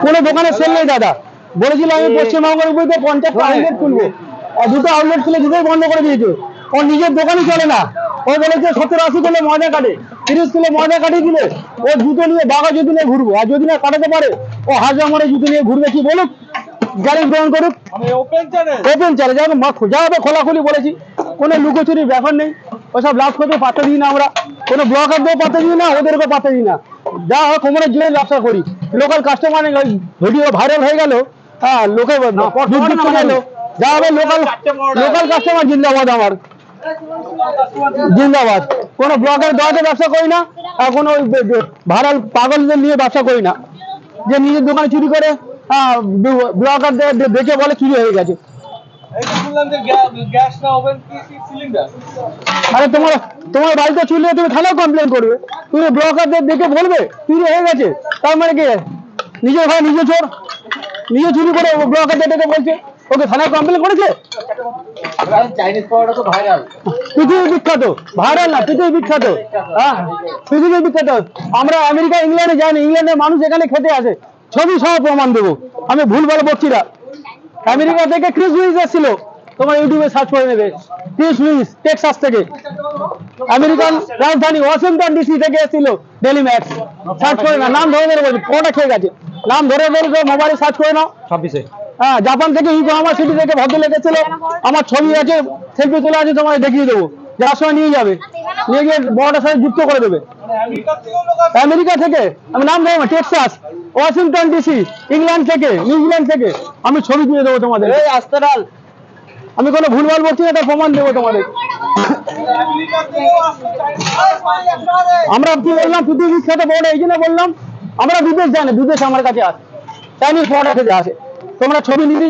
কোনো দোকানে সেল নেই দাদা। বলেছিল আমি পশ্চিমবঙ্গের উপরে 50টা আউটলেট খুলবো, আর 2টো আউটলেট খুলে দুটোই বন্ধ করে দিয়েছে। ওর নিজের দোকানই চলে না। ও বলেছে 70-80 কিলো ময়দা কাটে, 30 কিলো ময়দা কাটিয়ে দিলে ও জুতো নিয়ে বাঘা জুতো নিয়ে ঘুরবো, আর যদি না কাটাতে পারে ও হাজার মরে জুতো নিয়ে ঘুরবে। কি বলুক, গ্যারেজ গ্রহণ করুক, ওপেন চ্যালেঞ্জ যা হবে খোলাখুলি বলেছি। কোনো লুকোচুরির ব্যাপার নেই। ওসব লাভ করতে পাত্তা দিই না আমরা, কোনো ব্লগারদেরও পাত্তা দিই না, ওদেরকেও পাত্তা দিই না। যা হয় কোমরের জোরে ব্যবসা করি। লোকাল কাস্টমার ভিডিও ভাইরাল হয়ে গেল, হ্যাঁ লোকে যা হবে লোকাল কাস্টমার জিন্দাবাদ। আমার জিন্দাবাদ। কোনো ব্লগের দোয়াতে ব্যবসা করি না, আর কোনো ভাইরাল পাগলদের নিয়ে ব্যবসা করি না, যে নিজের দোকানে চুরি করে ব্লগারদের দেখে বলে চুরি হয়ে গেছে। আরে তোমার বাড়িতে চুরি হলে তুমি থানায় কমপ্লেন করবে, তুমি ব্লগারদের দেখে বলবে চুরি হয়ে গেছে। তার মানে কি নিজের ভাই নিজে চোর, নিজে চুরি করে ব্লগারদের দেখে বলছে ওকে থানায় কমপ্লেন করেছে। পৃথিবী বিখ্যাত, ভাইরাল না পৃথিবী বিখ্যাত। হ্যাঁ পৃথিবী বিখ্যাত। আমরা আমেরিকা ইংল্যান্ডে যাইনি, ইংল্যান্ডের মানুষ এখানে খেতে আসে, ছবি সহ প্রমাণ দেবো। আমি ভুল ভালো বলছি না। আমেরিকা থেকে ক্রিস লুইস এসেছিল, তোমার ইউটিউবে সার্চ করে নেবে, ক্রিস লুইস টেক্সাস থেকে। আমেরিকান রাজধানী ওয়াশিংটন ডিসি থেকে এসেছিল ডেলি ম্যাক্স। সার্চ করে না, নাম ধরে ধরে বলছি, কটা খেয়ে গেছে, নাম ধরে ধরে মোবাইলে সার্চ করে নাও। 26-এ হ্যাঁ জাপান থেকে ইকোহামা সিটি থেকে ভদ্রলোক এসেছিল, আমার ছবি আছে, সেলফি তোলা আছে, তোমায় দেখিয়ে দেবো। যার সময় নিয়ে যাবে, নিয়ে গিয়ে বড়টার সাথে যুক্ত করে দেবে। আমেরিকা থেকে আমি নাম দেবো, টেক্সাস, ওয়াশিংটন ডিসি, ইংল্যান্ড থেকে, নিউজিল্যান্ড থেকে আমি ছবি দিয়ে দেবো তোমাদের। আমি কোনো ভুলভাল বলছি না, তার প্রমাণ দেবো তোমাদের। আমরা কি বললাম, পৃথিবী বিখ্যাত বড়, এই জন্য বললাম। আমরা বিদেশ জানি, বিদেশ আমার কাছে আসে, চাইনিজ প্রোডাক্ট থেকে আসে। তোমরা ছবি নিতে